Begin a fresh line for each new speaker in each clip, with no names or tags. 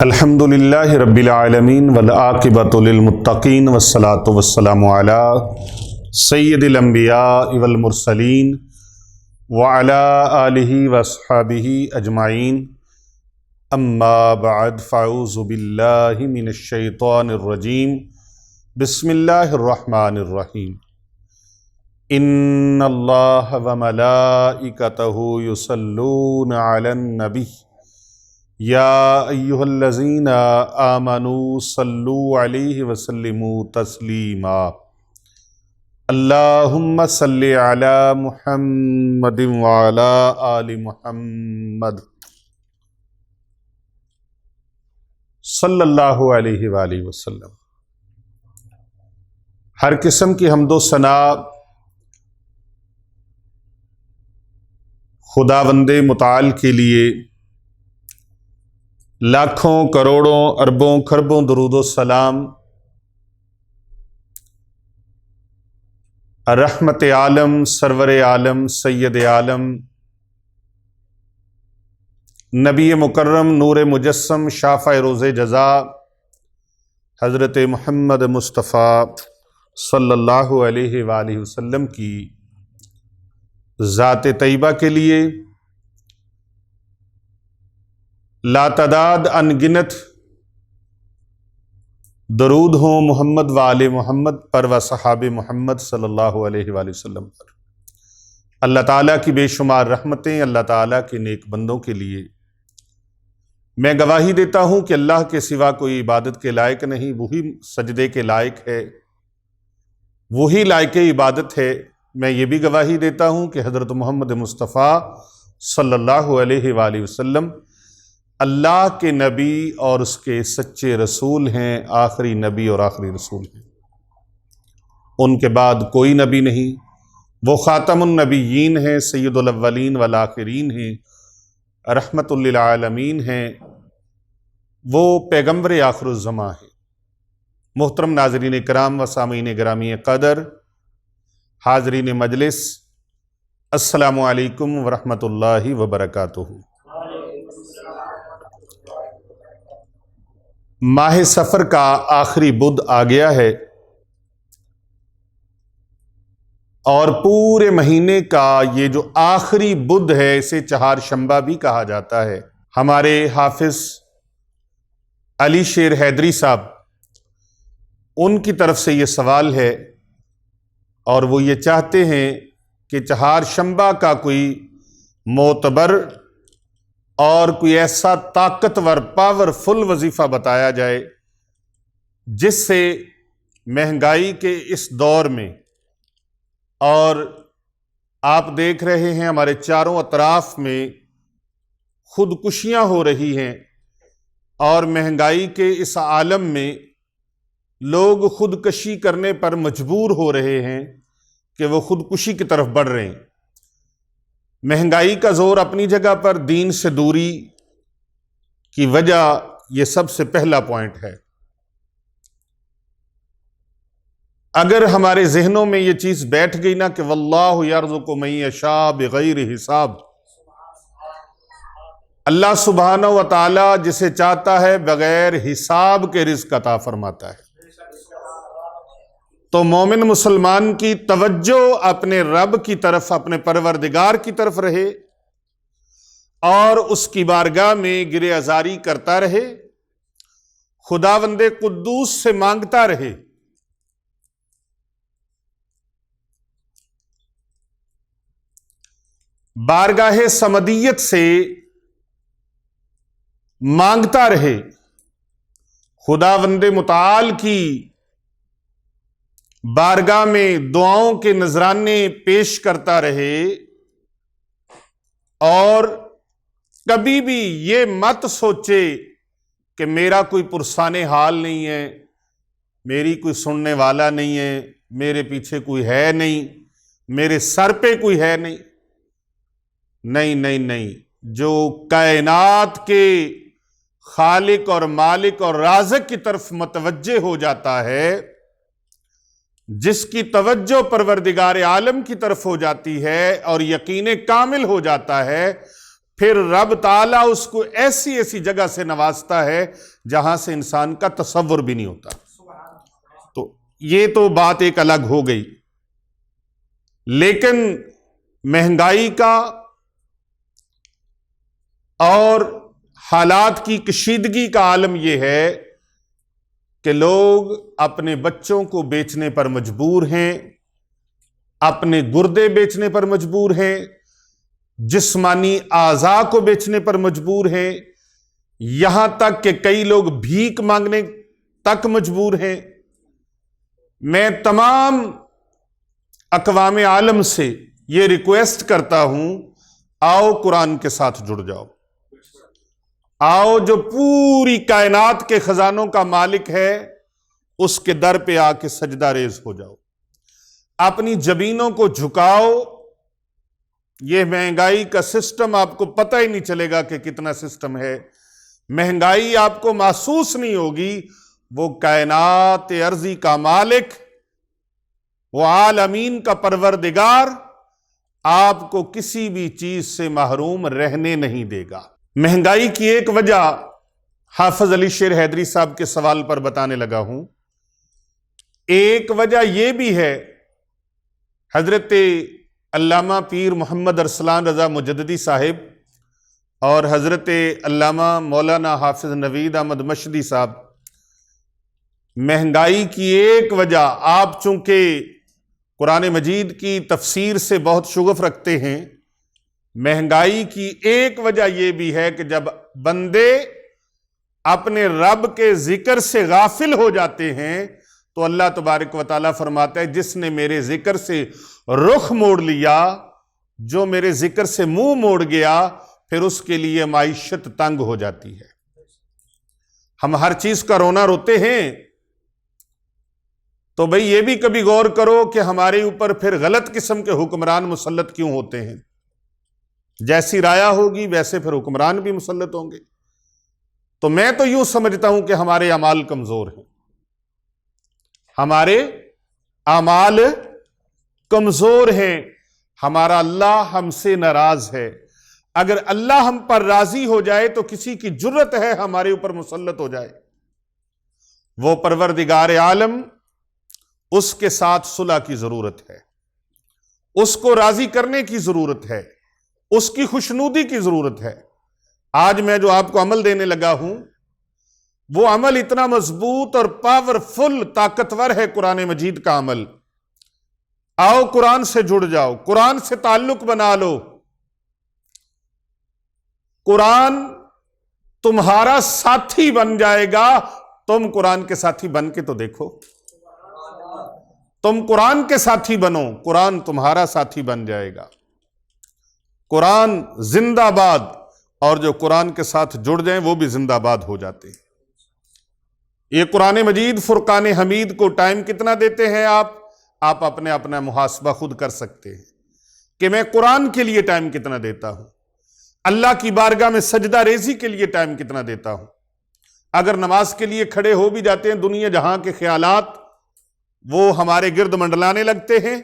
الحمدللہ رب العالمین والعاقبۃ للمتقین والصلاۃ والسلام علی سید الانبیاء والمرسلین وعلی آلہ واصحابہ اجمعین اما بعد فاعوذ باللہ من الشیطان الرجیم بسم اللہ الرحمن الرحیم ان اللہ وملائکتہ یصلون علی النبی یا ایہا الذین آمنوا صلوا علیہ وسلموا تسلیما اللہم صلی علی محمد وعلی آل محمد صلی اللہ علیہ وآلہ وسلم۔ ہر قسم کی حمد و ثنا خداوند متعال کے لیے، لاکھوں کروڑوں اربوں خربوں درود و سلام رحمت عالم سرور عالم سید عالم نبی مکرم نور مجسم شافع روز جزا حضرت محمد مصطفیٰ صلی اللہ علیہ وآلہ وسلم کی ذات طیبہ کے لیے لاتعداد انگنت درود ہوں محمد وآل محمد پر و صحاب محمد صلی اللہ علیہ وآلہ وسلم پر۔ اللہ تعالیٰ کی بے شمار رحمتیں اللہ تعالیٰ کے نیک بندوں کے لیے۔ میں گواہی دیتا ہوں کہ اللہ کے سوا کوئی عبادت کے لائق نہیں، وہی سجدے کے لائق ہے، وہی لائق عبادت ہے۔ میں یہ بھی گواہی دیتا ہوں کہ حضرت محمد مصطفیٰ صلی اللہ علیہ وآلہ وسلم اللہ کے نبی اور اس کے سچے رسول ہیں، آخری نبی اور آخری رسول ہیں۔ ان کے بعد کوئی نبی نہیں، وہ خاتم النبیین ہیں، سید الاولین والآخرین ہیں، رحمت للعالمین ہیں، وہ پیغمبر آخر الزماں ہیں۔ محترم ناظرین کرام و سامعین گرامی قدر، حاضرین مجلس، السلام علیکم ورحمۃ اللہ وبرکاتہ۔ ماہ سفر کا آخری بدھ آ گیا ہے اور پورے مہینے کا یہ جو آخری بدھ ہے اسے چہار شنبہ بھی کہا جاتا ہے۔ ہمارے حافظ علی شیر حیدری صاحب، ان کی طرف سے یہ سوال ہے اور وہ یہ چاہتے ہیں کہ چہار شنبہ کا کوئی معتبر اور کوئی ایسا طاقتور پاورفل وظیفہ بتایا جائے جس سے مہنگائی کے اس دور میں، اور آپ دیکھ رہے ہیں ہمارے چاروں اطراف میں خودکشیاں ہو رہی ہیں، اور مہنگائی کے اس عالم میں لوگ خودکشی کرنے پر مجبور ہو رہے ہیں کہ وہ خودکشی کی طرف بڑھ رہے ہیں۔ مہنگائی کا زور اپنی جگہ پر، دین سے دوری کی وجہ یہ سب سے پہلا پوائنٹ ہے۔ اگر ہمارے ذہنوں میں یہ چیز بیٹھ گئی نا کہ واللہ یرزق من یشاء بغیر حساب، اللہ سبحانہ و تعالی جسے چاہتا ہے بغیر حساب کے رزق عطا فرماتا ہے، تو مومن مسلمان کی توجہ اپنے رب کی طرف، اپنے پروردگار کی طرف رہے اور اس کی بارگاہ میں گرہ آزاری کرتا رہے، خداوند قدوس سے مانگتا رہے۔ بارگاہ صمدیت سے مانگتا رہے، خداوند متعال کی بارگاہ میں دعاؤں کے نذرانے پیش کرتا رہے، اور کبھی بھی یہ مت سوچے کہ میرا کوئی پرسان حال نہیں ہے، میری کوئی سننے والا نہیں ہے، میرے پیچھے کوئی ہے نہیں، میرے سر پہ کوئی ہے نہیں۔ نہیں نہیں نہیں، جو کائنات کے خالق اور مالک اور رازق کی طرف متوجہ ہو جاتا ہے، جس کی توجہ پروردگار عالم کی طرف ہو جاتی ہے اور یقین کامل ہو جاتا ہے، پھر رب تعالیٰ اس کو ایسی ایسی جگہ سے نوازتا ہے جہاں سے انسان کا تصور بھی نہیں ہوتا. تو یہ تو بات ایک الگ ہو گئی. لیکن مہنگائی کا اور حالات کی کشیدگی کا عالم یہ ہے کہ لوگ اپنے بچوں کو بیچنے پر مجبور ہیں، اپنے گردے بیچنے پر مجبور ہیں، جسمانی اعضاء کو بیچنے پر مجبور ہیں، یہاں تک کہ کئی لوگ بھیک مانگنے تک مجبور ہیں. میں تمام اقوام عالم سے یہ ریکویسٹ کرتا ہوں، آؤ قرآن کے ساتھ جڑ جاؤ. آؤ جو پوری کائنات کے خزانوں کا مالک ہے اس کے در پہ آ کے سجدہ ریز ہو جاؤ، اپنی جبینوں کو جھکاؤ. یہ مہنگائی کا سسٹم آپ کو پتہ ہی نہیں چلے گا کہ کتنا سسٹم ہے. مہنگائی آپ کو محسوس نہیں ہوگی. وہ کائنات ارضی کا مالک، وہ عالمین کا پروردگار آپ کو کسی بھی چیز سے محروم رہنے نہیں دے گا. مہنگائی کی ایک وجہ حافظ علی شیر حیدری صاحب کے سوال پر بتانے لگا ہوں. ایک وجہ یہ بھی ہے، حضرت علامہ پیر محمد ارسلان رضا مجددی صاحب اور حضرت علامہ مولانا حافظ نوید احمد مشدی صاحب، مہنگائی کی ایک وجہ، آپ چونکہ قرآن مجید کی تفسیر سے بہت شغف رکھتے ہیں، مہنگائی کی ایک وجہ یہ بھی ہے کہ جب بندے اپنے رب کے ذکر سے غافل ہو جاتے ہیں تو اللہ تبارک و تعالیٰ فرماتا ہے جس نے میرے ذکر سے رخ موڑ لیا، جو میرے ذکر سے منہ موڑ گیا، پھر اس کے لیے معیشت تنگ ہو جاتی ہے. ہم ہر چیز کا رونا روتے ہیں تو بھئی یہ بھی کبھی غور کرو کہ ہمارے اوپر پھر غلط قسم کے حکمران مسلط کیوں ہوتے ہیں. جیسی رایا ہوگی ویسے پھر حکمران بھی مسلط ہوں گے. تو میں تو یوں سمجھتا ہوں کہ ہمارے اعمال کمزور ہیں، ہمارے اعمال کمزور ہیں. ہمارا اللہ ہم سے ناراض ہے. اگر اللہ ہم پر راضی ہو جائے تو کسی کی جرت ہے ہمارے اوپر مسلط ہو جائے؟ وہ پروردگار عالم، اس کے ساتھ صلح کی ضرورت ہے، اس کو راضی کرنے کی ضرورت ہے، اس کی خوشنودی کی ضرورت ہے. آج میں جو آپ کو عمل دینے لگا ہوں وہ عمل اتنا مضبوط اور پاورفل، طاقتور ہے، قرآن مجید کا عمل. آؤ قرآن سے جڑ جاؤ، قرآن سے تعلق بنا لو. قرآن تمہارا ساتھی بن جائے گا. تم قرآن کے ساتھی بن کے تو دیکھو. تم قرآن کے ساتھی بنو، قرآن تمہارا ساتھی بن جائے گا. قرآن زندہ باد، اور جو قرآن کے ساتھ جڑ جائیں وہ بھی زندہ باد ہو جاتے ہیں. یہ قرآن مجید فرقان حمید کو ٹائم کتنا دیتے ہیں آپ اپنا محاسبہ خود کر سکتے ہیں کہ میں قرآن کے لیے ٹائم کتنا دیتا ہوں، اللہ کی بارگاہ میں سجدہ ریزی کے لیے ٹائم کتنا دیتا ہوں. اگر نماز کے لیے کھڑے ہو بھی جاتے ہیں، دنیا جہاں کے خیالات وہ ہمارے گرد منڈلانے لگتے ہیں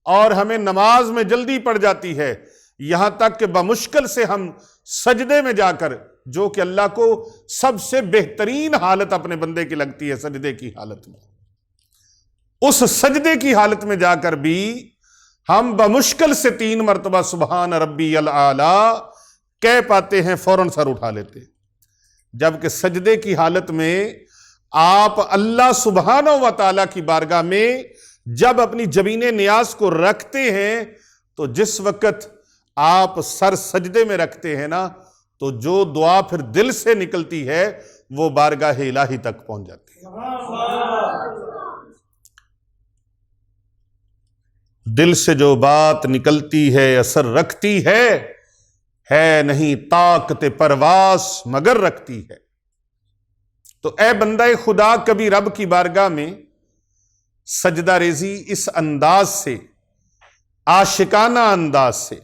اور ہمیں نماز میں جلدی پڑ جاتی ہے، یہاں تک کہ بمشکل سے ہم سجدے میں جا کر، جو کہ اللہ کو سب سے بہترین حالت اپنے بندے کی لگتی ہے سجدے کی حالت میں، اس سجدے کی حالت میں جا کر بھی ہم بمشکل سے 3 مرتبہ سبحان ربی الاعلیٰ کہہ پاتے ہیں، فوراً سر اٹھا لیتے. جبکہ سجدے کی حالت میں آپ اللہ سبحانہ و تعالیٰ کی بارگاہ میں جب اپنی جبین نیاز کو رکھتے ہیں تو جس وقت آپ سر سجدے میں رکھتے ہیں نا، تو جو دعا پھر دل سے نکلتی ہے وہ بارگاہ الہی تک پہنچ جاتی ہے. دل سے جو بات نکلتی ہے اثر رکھتی ہے نہیں طاقت پرواز مگر رکھتی ہے. تو اے بندہ خدا، کبھی رب کی بارگاہ میں سجدہ ریزی اس انداز سے، عاشقانہ انداز سے،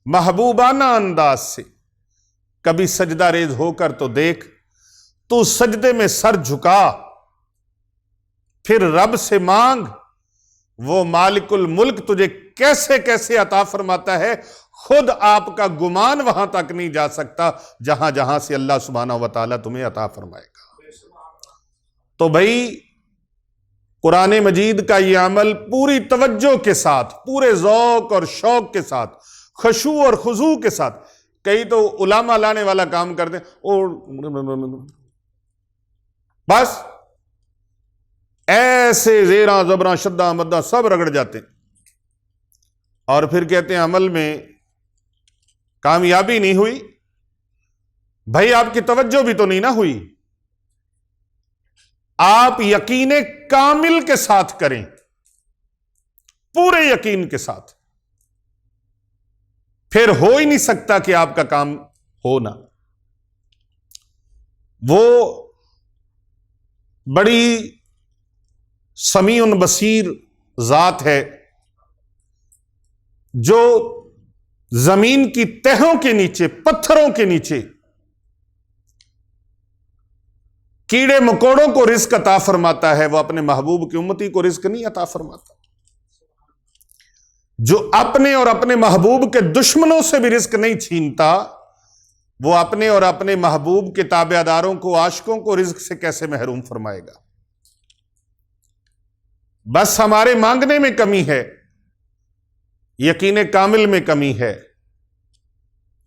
محبوبانہ انداز سے کبھی سجدہ ریز ہو کر تو دیکھ. تو سجدے میں سر جھکا، پھر رب سے مانگ، وہ مالک الملک تجھے کیسے کیسے عطا فرماتا ہے خود آپ کا گمان وہاں تک نہیں جا سکتا جہاں جہاں سے اللہ سبحانہ و تعالیٰ تمہیں عطا فرمائے گا۔ تو بھائی قرآن مجید کا یہ عمل پوری توجہ کے ساتھ، پورے ذوق اور شوق کے ساتھ، خشوع اور خضوع کے ساتھ، کئی تو علامہ لانے والا کام کرتے ہیں اور بس ایسے زیراں زبراں شدہ مدہ سب رگڑ جاتے ہیں اور پھر کہتے ہیں عمل میں کامیابی نہیں ہوئی۔ بھائی آپ کی توجہ بھی تو نہیں نہ ہوئی، آپ یقین کامل کے ساتھ کریں، پورے یقین کے ساتھ، پھر ہو ہی نہیں سکتا کہ آپ کا کام ہونا۔ وہ بڑی سمیع بصیر ذات ہے جو زمین کی تہوں کے نیچے، پتھروں کے نیچے کیڑے مکوڑوں کو رزق عطا فرماتا ہے، وہ اپنے محبوب کی امتی کو رزق نہیں عطا فرماتا۔ جو اپنے اور اپنے محبوب کے دشمنوں سے بھی رزق نہیں چھینتا، وہ اپنے اور اپنے محبوب کے تابع داروں کو، عاشقوں کو رزق سے کیسے محروم فرمائے گا؟ بس ہمارے مانگنے میں کمی ہے، یقین کامل میں کمی ہے۔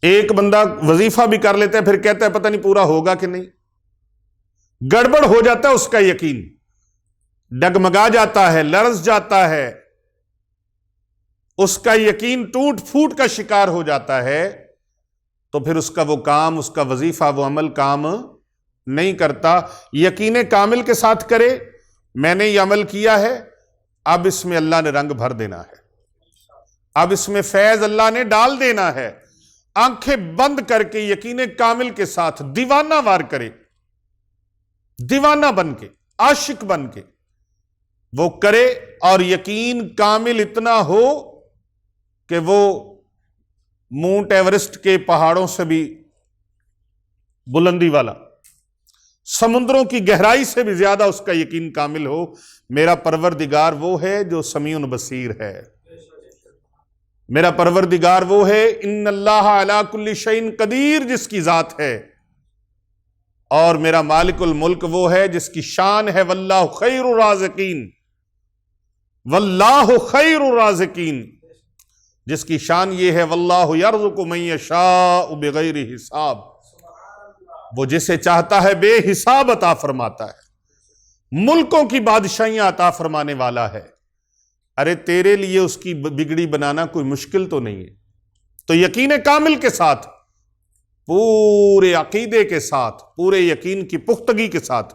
ایک بندہ وظیفہ بھی کر لیتا ہے، پھر کہتا ہے پتہ نہیں پورا ہوگا کہ نہیں، گڑبڑ ہو جاتا ہے اس کا یقین، ڈگمگا جاتا ہے، لرز جاتا ہے، اس کا یقین ٹوٹ پھوٹ کا شکار ہو جاتا ہے، تو پھر اس کا وہ کام، اس کا وظیفہ، وہ عمل کام نہیں کرتا۔ یقین کامل کے ساتھ کرے، میں نے یہ عمل کیا ہے، اب اس میں اللہ نے رنگ بھر دینا ہے، اب اس میں فیض اللہ نے ڈال دینا ہے۔ آنکھیں بند کر کے یقین کامل کے ساتھ دیوانہ وار کرے، دیوانہ بن کے، عاشق بن کے وہ کرے، اور یقین کامل اتنا ہو کہ وہ مونٹ ایورسٹ کے پہاڑوں سے بھی بلندی والا، سمندروں کی گہرائی سے بھی زیادہ اس کا یقین کامل ہو۔ میرا پروردگار وہ ہے جو سمیع بصیر ہے، میرا پروردگار وہ ہے ان اللہ علی کل شیء قدیر جس کی ذات ہے، اور میرا مالک الملک وہ ہے جس کی شان ہے واللہ خیر الرازقین، واللہ خیر الرازقین، جس کی شان یہ ہے واللہ یرزق من یشاء بغیر حساب، وہ جسے چاہتا ہے بے حساب عطا فرماتا ہے، ملکوں کی بادشاہیاں عطا فرمانے والا ہے۔ ارے تیرے لیے اس کی بگڑی بنانا کوئی مشکل تو نہیں ہے۔ تو یقین کامل کے ساتھ، پورے عقیدے کے ساتھ، پورے یقین کی پختگی کے ساتھ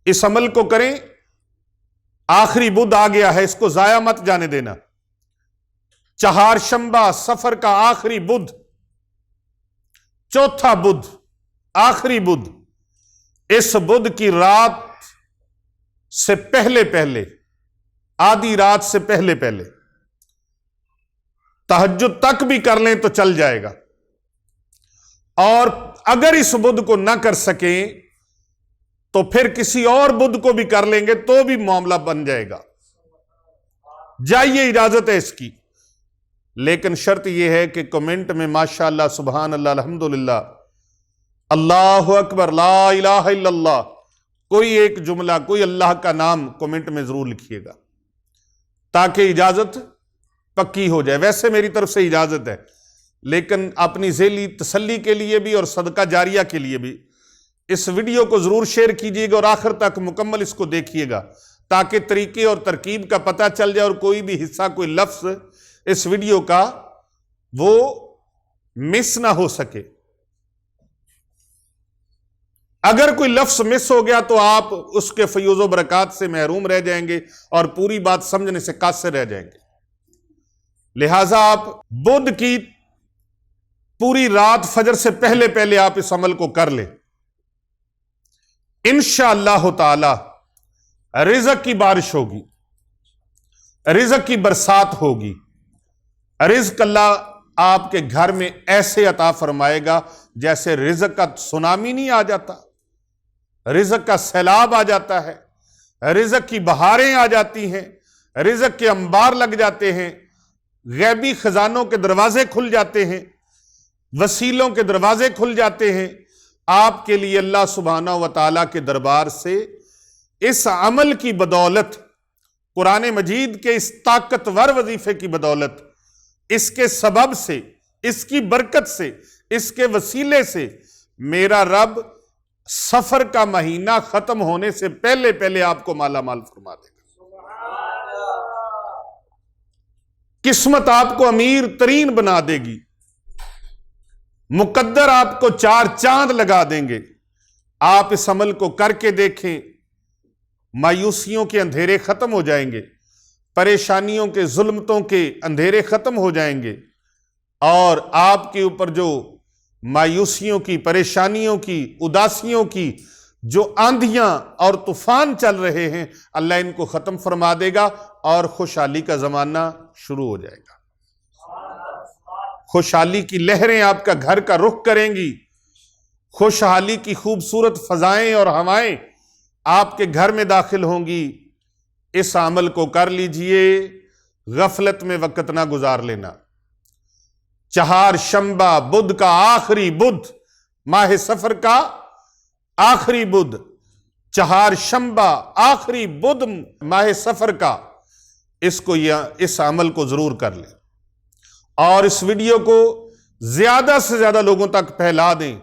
اس عمل کو کریں۔ آخری بدھ آ گیا ہے، اس کو ضائع مت جانے دینا۔ چہارشنبہ سفر کا آخری بدھ، چوتھا بدھ، آخری بدھ، اس بدھ کی رات سے پہلے پہلے، آدھی رات سے پہلے پہلے تہجد تک بھی کر لیں تو چل جائے گا، اور اگر اس بدھ کو نہ کر سکیں تو پھر کسی اور بدھ کو بھی کر لیں گے تو بھی معاملہ بن جائے گا۔ جائیے، اجازت ہے اس کی، لیکن شرط یہ ہے کہ کمنٹ میں ماشاءاللہ، سبحان اللہ، الحمدللہ، اللہ اکبر، لا الہ الا اللہ، کوئی ایک جملہ، کوئی اللہ کا نام کمنٹ میں ضرور لکھیے گا تاکہ اجازت پکی ہو جائے۔ ویسے میری طرف سے اجازت ہے، لیکن اپنی ذیلی تسلی کے لیے بھی اور صدقہ جاریہ کے لیے بھی اس ویڈیو کو ضرور شیئر کیجیے گا اور آخر تک مکمل اس کو دیکھیے گا تاکہ طریقے اور ترکیب کا پتہ چل جائے اور کوئی بھی حصہ، کوئی لفظ اس ویڈیو کا وہ مس نہ ہو سکے۔ اگر کوئی لفظ مس ہو گیا تو آپ اس کے فیوز و برکات سے محروم رہ جائیں گے اور پوری بات سمجھنے سے قاصر رہ جائیں گے۔ لہٰذا آپ بدھ کی پوری رات فجر سے پہلے پہلے آپ اس عمل کو کر لیں، انشاءاللہ تعالی رزق کی بارش ہوگی، رزق کی برسات ہوگی، رزق اللہ آپ کے گھر میں ایسے عطا فرمائے گا جیسے رزق کا سونامی نہیں آ جاتا، رزق کا سیلاب آ جاتا ہے، رزق کی بہاریں آ جاتی ہیں، رزق کے انبار لگ جاتے ہیں۔ غیبی خزانوں کے دروازے کھل جاتے ہیں، وسیلوں کے دروازے کھل جاتے ہیں آپ کے لیے۔ اللہ سبحانہ و تعالیٰ کے دربار سے اس عمل کی بدولت، قرآن مجید کے اس طاقتور وظیفے کی بدولت، اس کے سبب سے، اس کی برکت سے، اس کے وسیلے سے میرا رب سفر کا مہینہ ختم ہونے سے پہلے پہلے آپ کو مالا مال فرما دے گا۔ قسمت آپ کو امیر ترین بنا دے گی، مقدر آپ کو 4 چاند لگا دیں گے۔ آپ اس عمل کو کر کے دیکھیں، مایوسیوں کے اندھیرے ختم ہو جائیں گے، پریشانیوں کے، ظلمتوں کے اندھیرے ختم ہو جائیں گے، اور آپ کے اوپر جو مایوسیوں کی، پریشانیوں کی، اداسیوں کی جو آندھیاں اور طوفان چل رہے ہیں، اللہ ان کو ختم فرما دے گا اور خوشحالی کا زمانہ شروع ہو جائے گا۔ خوشحالی کی لہریں آپ کا گھر کا رخ کریں گی، خوشحالی کی خوبصورت فضائیں اور ہوائیں آپ کے گھر میں داخل ہوں گی۔ اس عمل کو کر لیجئے، غفلت میں وقت نہ گزار لینا۔ چہارشنبہ بدھ کا آخری بدھ، ماہ سفر کا آخری بدھ، چہارشنبہ آخری بدھ ماہ سفر کا، اس عمل کو ضرور کر لیں، اور اس ویڈیو کو زیادہ سے زیادہ لوگوں تک پھیلا دیں،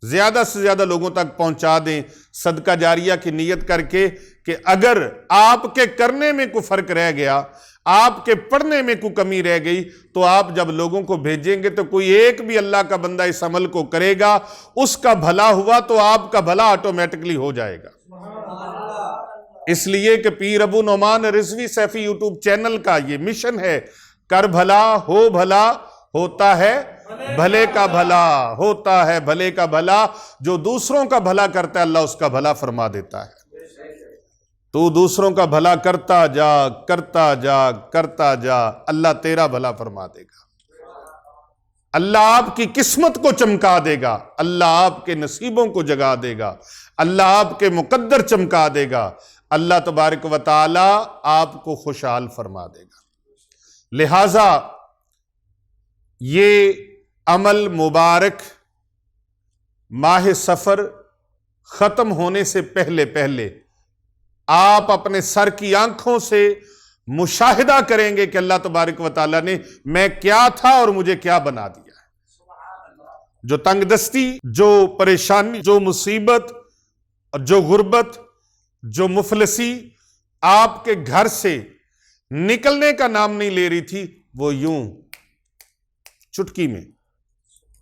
زیادہ سے زیادہ لوگوں تک پہنچا دیں، صدقہ جاریہ کی نیت کر کے کہ اگر آپ کے کرنے میں کوئی فرق رہ گیا، آپ کے پڑھنے میں کوئی کمی رہ گئی، تو آپ جب لوگوں کو بھیجیں گے تو کوئی ایک بھی اللہ کا بندہ اس عمل کو کرے گا، اس کا بھلا ہوا تو آپ کا بھلا آٹومیٹکلی ہو جائے گا۔ اس لیے کہ پیر ابو نعمان رضوی سیفی یوٹیوب چینل کا یہ مشن ہے، کر بھلا ہو بھلا، ہوتا ہے بھلے کا بھلا، ہوتا ہے بھلے کا بھلا۔ جو دوسروں کا بھلا کرتا ہے اللہ اس کا بھلا فرما دیتا ہے۔ تو دوسروں کا بھلا کرتا جا، کرتا جا، کرتا جا، اللہ تیرا بھلا فرما دے گا، اللہ آپ کی قسمت کو چمکا دے گا، اللہ آپ کے نصیبوں کو جگا دے گا، اللہ آپ کے مقدر چمکا دے گا، اللہ تبارک و تعالی آپ کو خوشحال فرما دے گا۔ لہٰذا یہ عمل مبارک ماہ سفر ختم ہونے سے پہلے پہلے آپ اپنے سر کی آنکھوں سے مشاہدہ کریں گے کہ اللہ تبارک و تعالیٰ نے میں کیا تھا اور مجھے کیا بنا دیا ہے۔ جو تنگ دستی، جو پریشانی، جو مصیبت، جو غربت، جو مفلسی آپ کے گھر سے نکلنے کا نام نہیں لے رہی تھی، وہ یوں چٹکی میں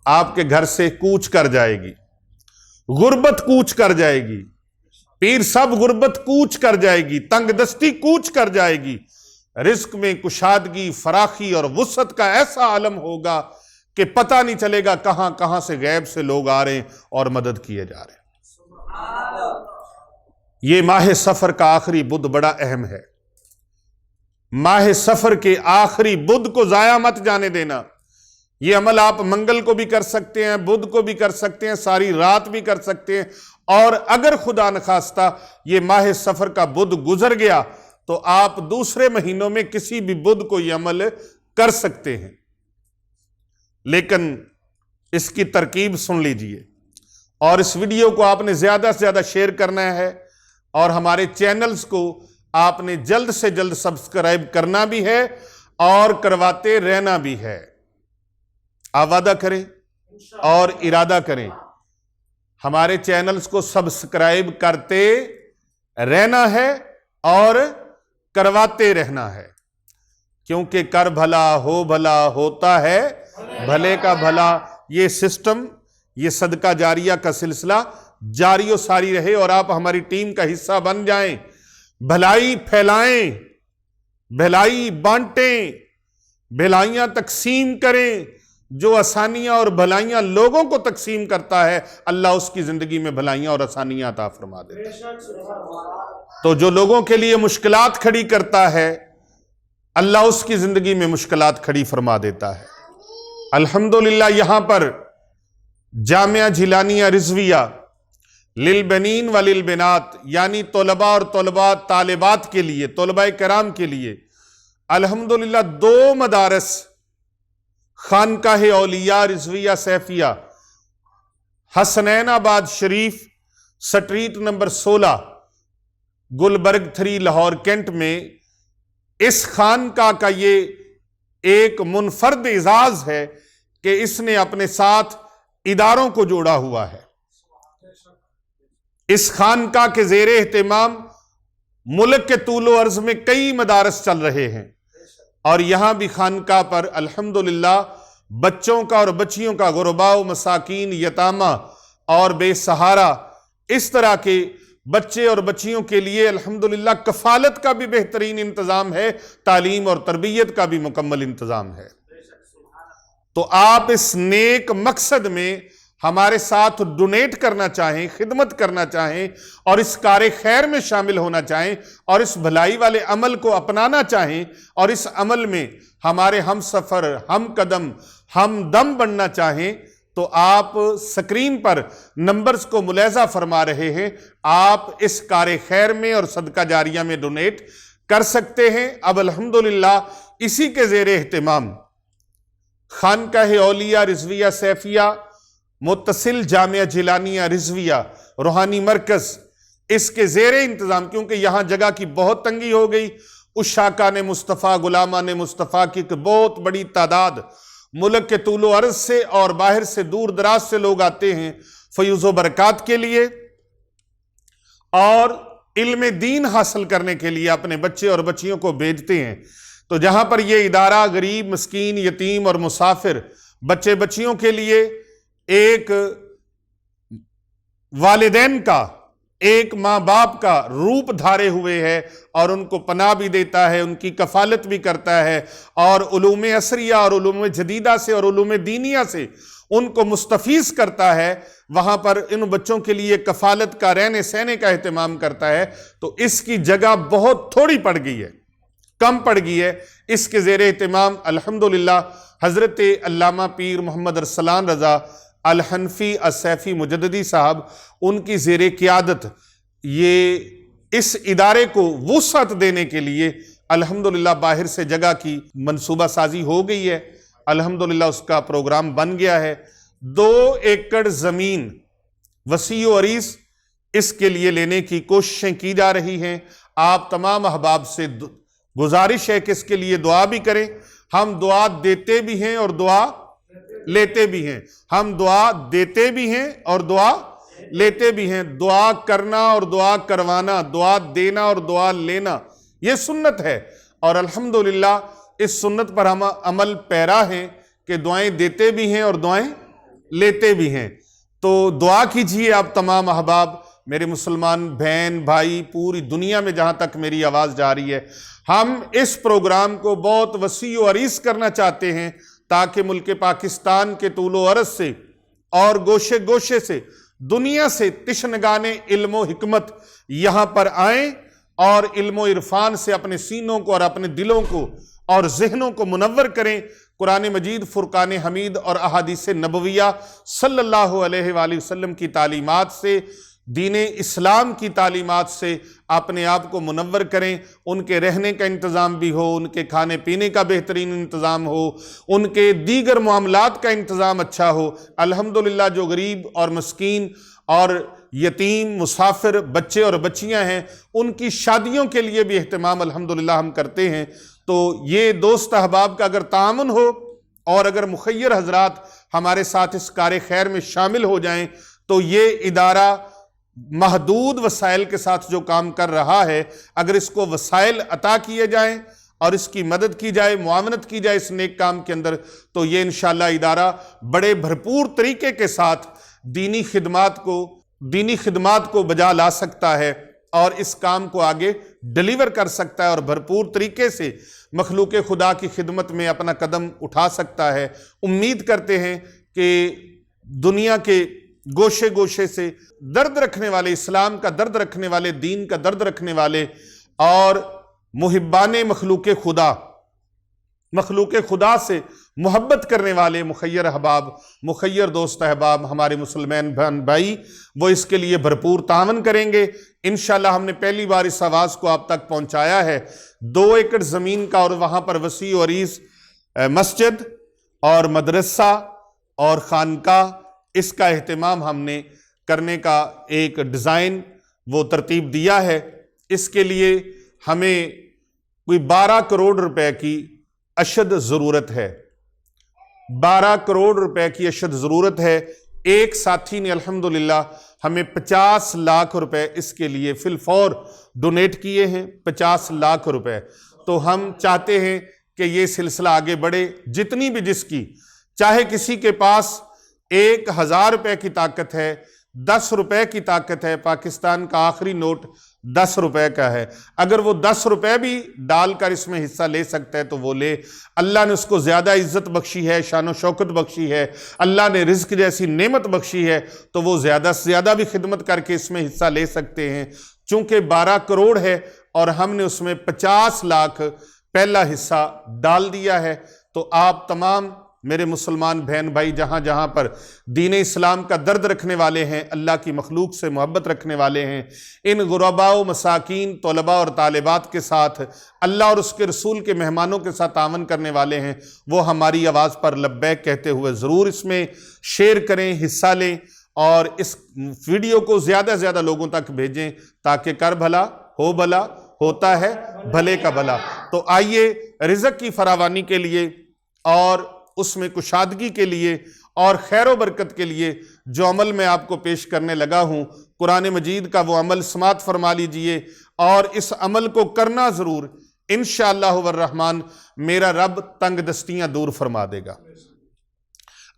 آپ کے گھر سے کوچ کر جائے گی، غربت کوچ کر جائے گی، پیر صاحب غربت کوچ کر جائے گی، تنگ دستی کوچ کر جائے گی، رزق میں کشادگی، فراخی اور وسعت کا ایسا عالم ہوگا کہ پتہ نہیں چلے گا کہاں کہاں سے غیب سے لوگ آ رہے ہیں اور مدد کیے جا رہے ہیں۔ یہ ماہ سفر کا آخری بدھ بڑا اہم ہے۔ ماہ سفر کے آخری بدھ کو ضائع مت جانے دینا۔ یہ عمل آپ منگل کو بھی کر سکتے ہیں، بدھ کو بھی کر سکتے ہیں، ساری رات بھی کر سکتے ہیں، اور اگر خدا نخواستہ یہ ماہ سفر کا بدھ گزر گیا تو آپ دوسرے مہینوں میں کسی بھی بدھ کو یہ عمل کر سکتے ہیں۔ لیکن اس کی ترکیب سن لیجئے، اور اس ویڈیو کو آپ نے زیادہ سے زیادہ شیئر کرنا ہے، اور ہمارے چینلز کو آپ نے جلد سے جلد سبسکرائب کرنا بھی ہے اور کرواتے رہنا بھی ہے۔ آپ وعدہ کریں اور ارادہ کریں، ہمارے چینلز کو سبسکرائب کرتے رہنا ہے اور کرواتے رہنا ہے، کیونکہ کر بھلا ہو بھلا، ہوتا ہے بھلے کا بھلا۔ یہ سسٹم، یہ صدقہ جاریہ کا سلسلہ جاری و ساری رہے، اور آپ ہماری ٹیم کا حصہ بن جائیں، بھلائی پھیلائیں، بھلائی بانٹیں، بھلائیاں تقسیم کریں۔ جو آسانیاں اور بھلائیاں لوگوں کو تقسیم کرتا ہے، اللہ اس کی زندگی میں بھلائیاں اور آسانیاں عطا فرما دیتا ہے۔ تو جو لوگوں کے لیے مشکلات کھڑی کرتا ہے، اللہ اس کی زندگی میں مشکلات کھڑی فرما دیتا ہے۔ الحمدللہ یہاں پر جامعہ جیلانیہ رضویہ للبنین وللبنات، یعنی طلباء اور طالبات کے لیے، طلباء کرام کے لیے الحمدللہ 2 مدارس خانقاہ اولیاء Rizvia Saifiya, Hasnain Abad Sharif, street number 16، Gulberg 3، Lahore Cantt میں اس خانقاہ کا یہ ایک منفرد اعزاز ہے کہ اس نے اپنے ساتھ اداروں کو جوڑا ہوا ہے۔ اس خانقاہ کے زیر اہتمام ملک کے طول و عرض میں کئی مدارس چل رہے ہیں، اور یہاں بھی خانقاہ پر الحمدللہ بچوں کا اور بچیوں کا، غرباء و مساکین، یتامہ اور بے سہارا، اس طرح کے بچے اور بچیوں کے لیے الحمدللہ کفالت کا بھی بہترین انتظام ہے، تعلیم اور تربیت کا بھی مکمل انتظام ہے۔ تو آپ اس نیک مقصد میں ہمارے ساتھ ڈونیٹ کرنا چاہیں، خدمت کرنا چاہیں، اور اس کار خیر میں شامل ہونا چاہیں، اور اس بھلائی والے عمل کو اپنانا چاہیں، اور اس عمل میں ہمارے ہم سفر، ہم قدم، ہم دم بننا چاہیں، تو آپ سکرین پر نمبرز کو ملاحظہ فرما رہے ہیں، آپ اس کار خیر میں اور صدقہ جاریہ میں ڈونیٹ کر سکتے ہیں۔ اب الحمدللہ اسی کے زیر اہتمام خانقاہ اولیاء رضویہ سیفیہ، متصل جامعہ جیلانیہ رضویہ روحانی مرکز، اس کے زیر انتظام، کیونکہ یہاں جگہ کی بہت تنگی ہو گئی، عشاقان مصطفیٰ، غلامان مصطفیٰ کی ایک بہت بڑی تعداد ملک کے طول و عرض سے اور باہر سے، دور دراز سے لوگ آتے ہیں فیوز و برکات کے لیے اور علم دین حاصل کرنے کے لیے، اپنے بچے اور بچیوں کو بھیجتے ہیں۔ تو جہاں پر یہ ادارہ غریب، مسکین، یتیم اور مسافر بچے بچیوں کے لیے ایک والدین کا، ایک ماں باپ کا روپ دھارے ہوئے ہے، اور ان کو پناہ بھی دیتا ہے، ان کی کفالت بھی کرتا ہے، اور علوم عصریہ اور علوم جدیدہ سے اور علوم دینیہ سے ان کو مستفیض کرتا ہے، وہاں پر ان بچوں کے لیے کفالت کا، رہنے سہنے کا اہتمام کرتا ہے، تو اس کی جگہ بہت تھوڑی پڑ گئی ہے، کم پڑ گئی ہے۔ اس کے زیر اہتمام الحمدللہ حضرت علامہ پیر محمد ارسلان رضا الحنفی السیفی مجددی صاحب، ان کی زیر قیادت یہ اس ادارے کو وسعت دینے کے لیے الحمدللہ باہر سے جگہ کی منصوبہ سازی ہو گئی ہے، الحمدللہ اس کا پروگرام بن گیا ہے۔ 2 ایکڑ زمین وسیع و عریض اس کے لیے لینے کی کوششیں کی جا رہی ہیں۔ آپ تمام احباب سے گزارش ہے کہ اس کے لیے دعا بھی کریں۔ ہم دعا دیتے بھی ہیں اور دعا لیتے بھی ہیں، ہم دعا دیتے بھی ہیں اور دعا لیتے بھی ہیں۔ دعا کرنا اور دعا کروانا، دعا دینا اور دعا لینا، یہ سنت ہے، اور الحمدللہ اس سنت پر ہم عمل پیرا ہیں کہ دعائیں دیتے بھی ہیں اور دعائیں لیتے بھی ہیں۔ تو دعا کیجئے آپ تمام احباب، میرے مسلمان بہن بھائی، پوری دنیا میں جہاں تک میری آواز جا رہی ہے، ہم اس پروگرام کو بہت وسیع و عریض کرنا چاہتے ہیں تاکہ ملک پاکستان کے طول و عرض سے اور گوشے گوشے سے، دنیا سے تشنگان علم و حکمت یہاں پر آئیں اور علم و عرفان سے اپنے سینوں کو اور اپنے دلوں کو اور ذہنوں کو منور کریں۔ قرآن مجید، فرقان حمید اور احادیث نبویہ صلی اللہ علیہ وآلہ وسلم کی تعلیمات سے، دین اسلام کی تعلیمات سے اپنے آپ کو منور کریں۔ ان کے رہنے کا انتظام بھی ہو، ان کے کھانے پینے کا بہترین انتظام ہو، ان کے دیگر معاملات کا انتظام اچھا ہو۔ الحمدللہ جو غریب اور مسکین اور یتیم، مسافر بچے اور بچیاں ہیں، ان کی شادیوں کے لیے بھی اہتمام الحمدللہ ہم کرتے ہیں۔ تو یہ دوست احباب کا اگر تعاون ہو اور اگر مخیر حضرات ہمارے ساتھ اس کار خیر میں شامل ہو جائیں، تو یہ ادارہ محدود وسائل کے ساتھ جو کام کر رہا ہے، اگر اس کو وسائل عطا کیے جائیں اور اس کی مدد کی جائے، معاونت کی جائے اس نیک کام کے اندر، تو یہ انشاءاللہ ادارہ بڑے بھرپور طریقے کے ساتھ دینی خدمات کو بجا لا سکتا ہے اور اس کام کو آگے ڈیلیور کر سکتا ہے اور بھرپور طریقے سے مخلوق خدا کی خدمت میں اپنا قدم اٹھا سکتا ہے۔ امید کرتے ہیں کہ دنیا کے گوشے گوشے سے درد رکھنے والے، اسلام کا درد رکھنے والے، دین کا درد رکھنے والے اور محبان مخلوق خدا سے محبت کرنے والے مخیر احباب، مخیر دوست احباب، ہمارے مسلمان بہن بھائی، وہ اس کے لیے بھرپور تعاون کریں گے۔ انشاءاللہ ہم نے پہلی بار اس آواز کو آپ تک پہنچایا ہے۔ 2 ایکڑ زمین کا اور وہاں پر وسیع و عریض مسجد اور مدرسہ اور خانقاہ، اس کا اہتمام ہم نے کرنے کا ایک ڈیزائن وہ ترتیب دیا ہے۔ اس کے لیے ہمیں کوئی 12 کروڑ روپے کی اشد ضرورت ہے، 12 کروڑ روپے کی اشد ضرورت ہے۔ ایک ساتھی نے الحمدللہ ہمیں 50 لاکھ روپے اس کے لیے فی الفور ڈونیٹ کیے ہیں، 50 لاکھ روپے۔ تو ہم چاہتے ہیں کہ یہ سلسلہ آگے بڑھے، جتنی بھی جس کی، چاہے کسی کے پاس 1000 روپے کی طاقت ہے، 10 روپے کی طاقت ہے، پاکستان کا آخری نوٹ 10 روپے کا ہے، اگر وہ 10 روپے بھی ڈال کر اس میں حصہ لے سکتا ہے تو وہ لے۔ اللہ نے اس کو زیادہ عزت بخشی ہے، شان و شوکت بخشی ہے، اللہ نے رزق جیسی نعمت بخشی ہے، تو وہ زیادہ سے زیادہ بھی خدمت کر کے اس میں حصہ لے سکتے ہیں۔ چونکہ 12 کروڑ ہے اور ہم نے اس میں 50 لاکھ پہلا حصہ ڈال دیا ہے، تو آپ تمام میرے مسلمان بہن بھائی جہاں جہاں پر دین اسلام کا درد رکھنے والے ہیں، اللہ کی مخلوق سے محبت رکھنے والے ہیں، ان غرباء و مساکین طلباء اور طالبات کے ساتھ، اللہ اور اس کے رسول کے مہمانوں کے ساتھ تعاون کرنے والے ہیں، وہ ہماری آواز پر لبیک کہتے ہوئے ضرور اس میں شیئر کریں، حصہ لیں، اور اس ویڈیو کو زیادہ سے زیادہ لوگوں تک بھیجیں تاکہ کر بھلا ہو بھلا، ہوتا ہے بھلے کا بھلا۔ تو آئیے رزق کی فراوانی کے لیے اور اس میں کشادگی کے لیے اور خیر و برکت کے لیے جو عمل میں آپ کو پیش کرنے لگا ہوں، قرآن مجید کا وہ عمل سماعت فرما لیجئے اور اس عمل کو کرنا ضرور۔ انشاءاللہ والرحمن میرا رب تنگ دستیاں دور فرما دے گا،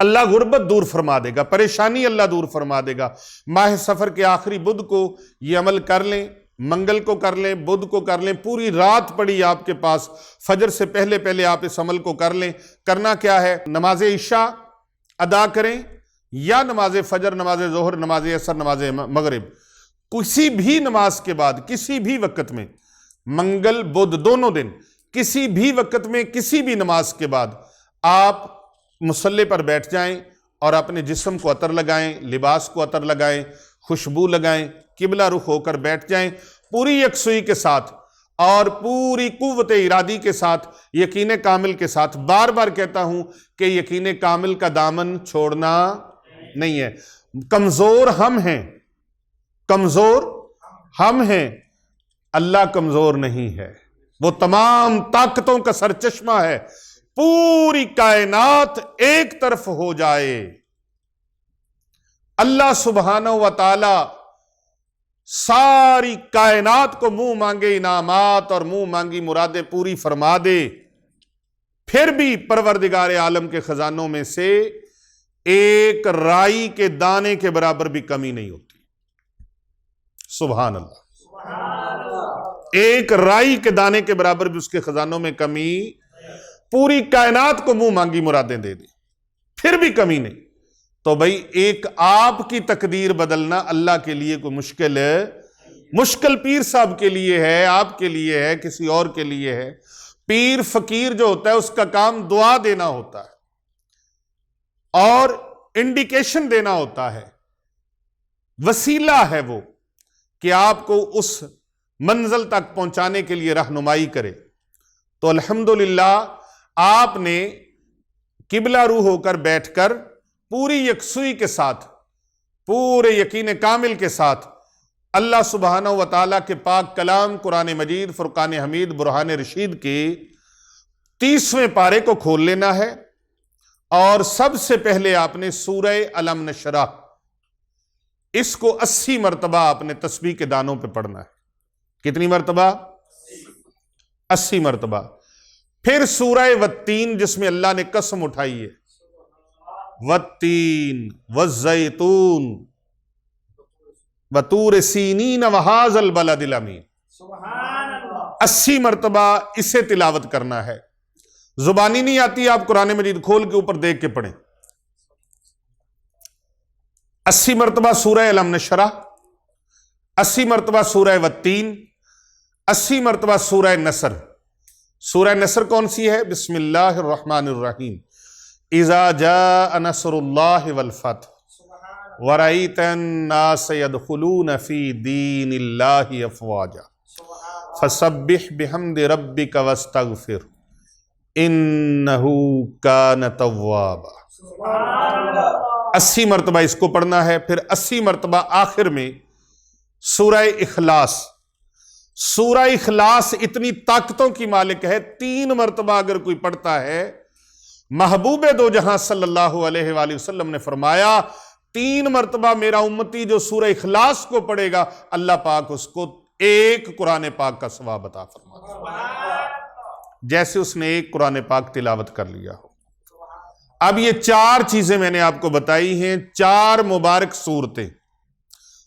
اللہ غربت دور فرما دے گا، پریشانی اللہ دور فرما دے گا۔ ماہ سفر کے آخری بدھ کو یہ عمل کر لیں، منگل کو کر لیں، بدھ کو کر لیں، پوری رات پڑی آپ کے پاس، فجر سے پہلے پہلے آپ اس عمل کو کر لیں۔ کرنا کیا ہے؟ نماز عشاء ادا کریں یا نماز فجر، نماز ظہر، نماز عصر، نماز مغرب، کسی بھی نماز کے بعد کسی بھی وقت میں، منگل بدھ دونوں دن کسی بھی وقت میں کسی بھی نماز کے بعد آپ مصلی پر بیٹھ جائیں اور اپنے جسم کو عطر لگائیں، لباس کو عطر لگائیں، خوشبو لگائیں، قبلہ رخ ہو کر بیٹھ جائیں، پوری یکسوئی کے ساتھ اور پوری قوت ارادی کے ساتھ، یقین کامل کے ساتھ۔ بار بار کہتا ہوں کہ یقین کامل کا دامن چھوڑنا نہیں ہے۔ کمزور ہم ہیں، کمزور ہم ہیں، اللہ کمزور نہیں ہے، وہ تمام طاقتوں کا سرچشمہ ہے۔ پوری کائنات ایک طرف ہو جائے، اللہ سبحانہ و تعالی ساری کائنات کو منہ مانگے انعامات اور منہ مانگی مرادیں پوری فرما دے، پھر بھی پروردگار عالم کے خزانوں میں سے ایک رائی کے دانے کے برابر بھی کمی نہیں ہوتی۔ سبحان اللہ، ایک رائی کے دانے کے برابر بھی اس کے خزانوں میں کمی، پوری کائنات کو منہ مانگی مرادیں دے دے پھر بھی کمی نہیں۔ تو بھئی ایک آپ کی تقدیر بدلنا اللہ کے لیے کوئی مشکل ہے؟ مشکل پیر صاحب کے لیے ہے، آپ کے لیے ہے، کسی اور کے لیے ہے۔ پیر فقیر جو ہوتا ہے اس کا کام دعا دینا ہوتا ہے اور انڈیکیشن دینا ہوتا ہے، وسیلہ ہے وہ کہ آپ کو اس منزل تک پہنچانے کے لیے رہنمائی کرے۔ تو الحمدللہ آپ نے قبلہ رو ہو کر بیٹھ کر پوری یکسوئی کے ساتھ، پورے یقین کامل کے ساتھ اللہ سبحانہ و تعالیٰ کے پاک کلام قرآن مجید فرقان حمید برہان رشید کے 30ویں پارے کو کھول لینا ہے، اور سب سے پہلے آپ نے سورہ علم نشرح اس کو 80 مرتبہ آپ نے تسبیح کے دانوں پہ پڑھنا ہے۔ کتنی مرتبہ؟ 80 مرتبہ۔ پھر سورہ والتین جس میں اللہ نے قسم اٹھائی ہے، والتین والزیتون وطور سینین وہذا البلد الامین، 80 مرتبہ اسے تلاوت کرنا ہے۔ زبانی نہیں آتی، آپ قرآن مجید کھول کے اوپر دیکھ کے پڑھیں۔ 80 مرتبہ سورہ علم نشرح، 80 مرتبہ سورہ والتین، 80 مرتبہ سورہ نصر۔ سورہ نصر کون سی ہے؟ بسم اللہ الرحمن الرحیم، اذا جاء نصر اللہ والفتح ورأیت الناس يدخلون فی دین اللہ افواجا فسبح بحمد ربک واستغفر انہو کان توابا۔ 80 مرتبہ اس کو پڑھنا ہے، پھر 80 مرتبہ آخر میں سورہ اخلاص۔ سورہ اخلاص اتنی طاقتوں کی مالک ہے، 3 مرتبہ اگر کوئی پڑھتا ہے، محبوب دو جہاں صلی اللہ علیہ وآلہ وسلم نے فرمایا 3 مرتبہ میرا امتی جو سورہ اخلاص کو پڑھے گا، اللہ پاک اس کو 1 قرآن پاک کا ثواب عطا فرماتا، جیسے اس نے 1 قرآن پاک تلاوت کر لیا ہو۔ اب یہ 4 چیزیں میں نے آپ کو بتائی ہیں، 4 مبارک سورتیں،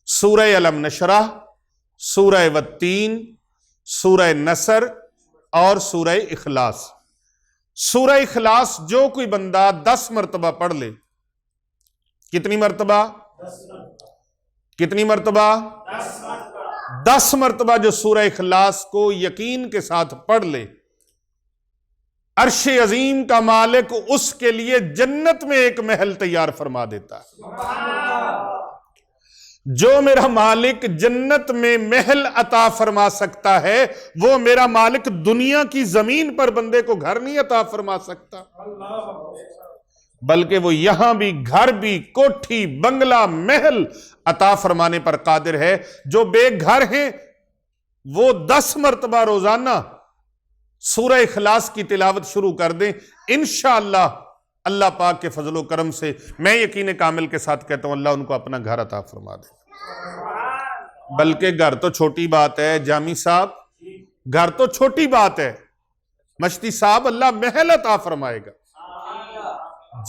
سورہ علم نشرح، سورہ والتین، سورہ نصر اور سورہ اخلاص۔ سورہ اخلاص جو کوئی بندہ 10 مرتبہ پڑھ لے، کتنی مرتبہ؟ کتنی مرتبہ؟ 10 مرتبہ جو سورہ اخلاص کو یقین کے ساتھ پڑھ لے، عرش عظیم کا مالک اس کے لیے جنت میں ایک محل تیار فرما دیتا ہے۔ جو میرا مالک جنت میں محل عطا فرما سکتا ہے، وہ میرا مالک دنیا کی زمین پر بندے کو گھر نہیں عطا فرما سکتا، بلکہ وہ یہاں بھی گھر بھی، کوٹھی، بنگلہ، محل عطا فرمانے پر قادر ہے۔ جو بے گھر ہیں وہ 10 مرتبہ روزانہ سورہ اخلاص کی تلاوت شروع کر دیں، انشاءاللہ اللہ پاک کے فضل و کرم سے میں یقین کامل کے ساتھ کہتا ہوں اللہ ان کو اپنا گھر عطا فرما دے۔ بلکہ گھر تو چھوٹی بات ہے جامی صاحب، گھر تو چھوٹی بات ہے، مشتی صاحب اللہ محل عطا فرمائے گا۔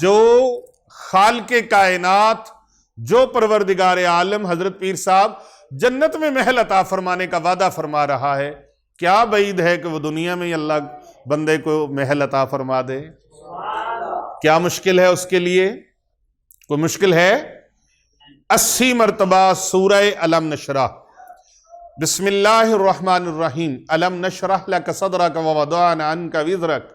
جو خالق کائنات، جو پروردگار عالم حضرت پیر صاحب جنت میں محل عطا فرمانے کا وعدہ فرما رہا ہے، کیا بعید ہے کہ وہ دنیا میں اللہ بندے کو محل عطا فرما دے؟ کیا مشکل ہے اس کے لیے؟ کوئی مشکل ہے؟ 80 مرتبہ سورہ علم نشرح، بسم اللہ الرحمن الرحیم، علم نشرح لک صدرک ووضعنا عنک وزرک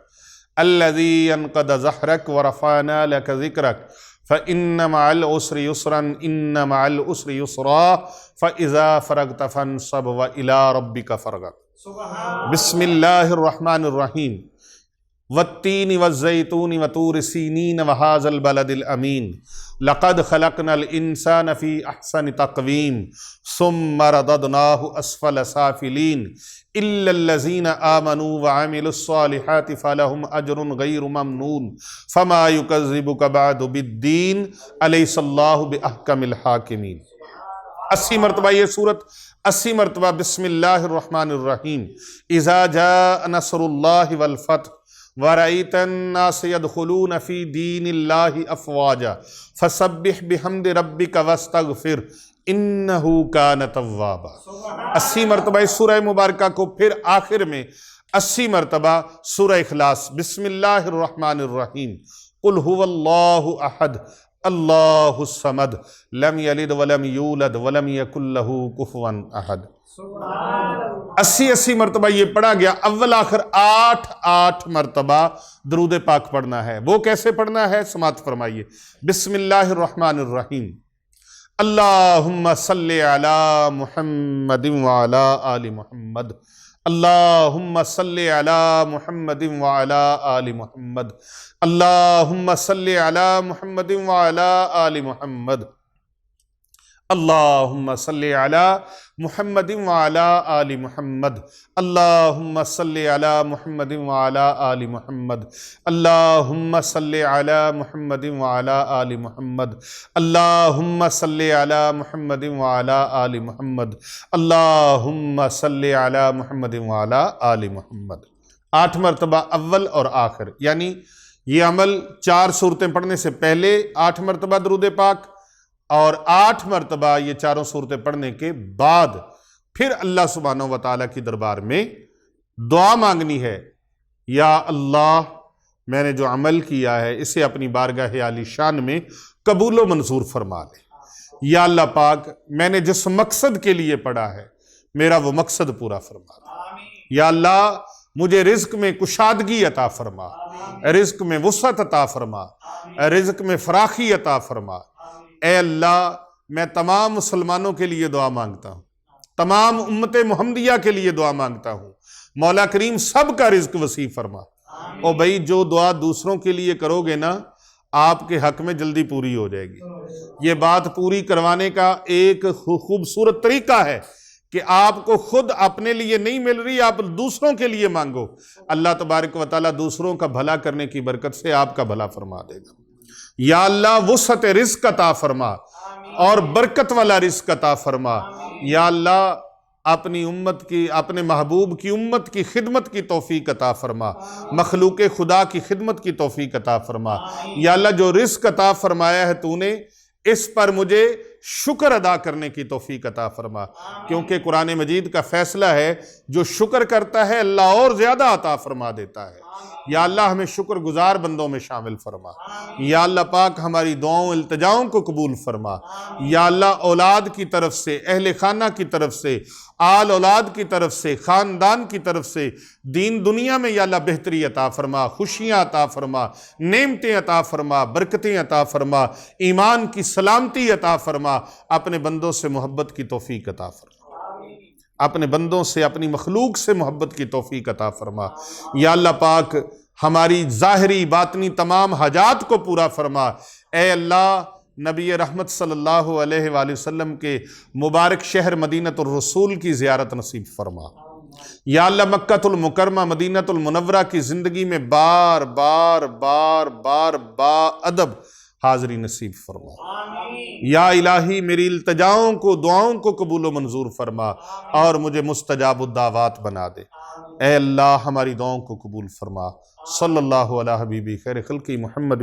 الذی انقض ظہرک ورفعنا لک ذکرک فإن مع العسر یسرا ان مع العسر یسرا فإذا فرغت فانصب وإلی ربک فرغب۔ بسم اللہ الرحمن الرحیم، والتین والزیتون وطور سینین وہذا البلد الامین لقد خلقنا الانسان فی احسن تقویم ثم رددناہ اسفل سافلین الا الذین آمنوا وعملوا الصالحات فلہم اجر غیر ممنون فما یکذبک بعد بالدین الیس اللہ باحکم الحاکمین۔ 80 مرتبہ یہ سورت، 80 مرتبہ بسم اللہ الرحمن الرحیم، اذا جاء نصر اللہ والفتح وَرَأَيْتَ النَّاسَ يَدْخُلُونَ فِي دِينِ اللَّهِ أَفْوَاجًا فَسَبِّحْ بِحَمْدِ رَبِّكَ وَاسْتَغْفِرْ إِنَّهُ كَانَ تَوَّابًا۔ 80 مرتبہ اس سورہ مبارکہ کو، پھر آخر میں 80 مرتبہ سورہ اخلاص، بسم اللہ الرحمن الرحیم، قُلْ هُوَ اللَّهُ أَحَدٌ اللہ الصمد لم یلد ولم یولد ولم یکن لہ کفوا احد۔ 80 مرتبہ یہ پڑھا گیا۔ اول آخر 8 مرتبہ درود پاک پڑھنا ہے۔ وہ کیسے پڑھنا ہے؟ سماعت فرمائیے۔ بسم اللہ الرحمن الرحیم، اللہم صلی علی محمد وعلی آل محمد، اللہم صلی علی محمد وعلی آل محمد، اللہم صلی علی محمد وعلی آل محمد، اللہم صلی علی محمد وعلی آل محمد، اللہم صلی علی محمد وعلی آل محمد، اللہم صلی علی محمد وعلی آل محمد، اللہم صلی علی محمد وعلی آل محمد، اللہم صلی علی محمد وعلی آل محمد۔ 8 مرتبہ اول اور آخر، یعنی یہ عمل 4 سورتیں پڑھنے سے پہلے 8 مرتبہ درود پاک، اور 8 مرتبہ یہ 4 سورتیں پڑھنے کے بعد پھر اللہ سبحانہ وتعالیٰ کی دربار میں دعا مانگنی ہے، یا اللہ میں نے جو عمل کیا ہے اسے اپنی بارگاہ عالی شان میں قبول و منظور فرما لے۔ یا اللہ پاک میں نے جس مقصد کے لیے پڑھا ہے میرا وہ مقصد پورا فرما دے۔ یا اللہ مجھے رزق میں کشادگی عطا فرما، رزق میں وسعت عطا فرما، رزق میں فراخی عطا فرما۔ اے اللہ میں تمام مسلمانوں کے لیے دعا مانگتا ہوں، تمام امت محمدیہ کے لیے دعا مانگتا ہوں، مولا کریم سب کا رزق وسیع فرما، اور بھائی جو دعا دوسروں کے لیے کرو گے نا آپ کے حق میں جلدی پوری ہو جائے گی۔ یہ بات پوری کروانے کا ایک خوبصورت طریقہ ہے کہ آپ کو خود اپنے لیے نہیں مل رہی، آپ دوسروں کے لیے مانگو، اللہ تبارک و تعالیٰ دوسروں کا بھلا کرنے کی برکت سے آپ کا بھلا فرما دے گا۔ یا اللہ وسعت رزق عطا فرما اور برکت والا رزق عطا فرما۔ یا اللہ اپنی امت کی، اپنے محبوب کی امت کی خدمت کی توفیق عطا فرما، مخلوق خدا کی خدمت کی توفیق عطا فرما۔ یا اللہ جو رزق عطا فرمایا ہے تو نے، اس پر مجھے شکر ادا کرنے کی توفیق عطا فرما، کیونکہ قرآن مجید کا فیصلہ ہے جو شکر کرتا ہے اللہ اور زیادہ عطا فرما دیتا ہے۔ یا اللہ ہمیں شکر گزار بندوں میں شامل فرما۔ یا اللہ پاک ہماری دعاؤں التجاؤں کو قبول فرما۔ یا اللہ اولاد کی طرف سے، اہل خانہ کی طرف سے، آل اولاد کی طرف سے، خاندان کی طرف سے دین دنیا میں یا اللہ بہتری عطا فرما، خوشیاں عطا فرما، نعمتیں عطا فرما، برکتیں عطا فرما، ایمان کی سلامتی عطا فرما، اپنے بندوں سے محبت کی توفیق عطا فرما، اپنے بندوں سے، اپنی مخلوق سے محبت کی توفیق عطا فرما۔ یا اللہ پاک ہماری ظاہری باطنی تمام حاجات کو پورا فرما۔ اے اللہ نبی رحمت صلی اللہ علیہ وآلہ وسلم کے مبارک شہر مدینۃ الرسول کی زیارت نصیب فرما۔ یا اللہ مکۃ المکرمہ مدینۃ المنورہ کی زندگی میں بار بار بار بار با ادب حاضری نصیب فرما۔ یا الہی میری التجاؤں کو، دعاؤں کو قبول و منظور فرما اور مجھے مستجاب الدعوات بنا دے۔ اے اللہ ہماری دعاؤں کو قبول فرما۔ صلی اللہ علیہ حبیبی خیر خلقی محمد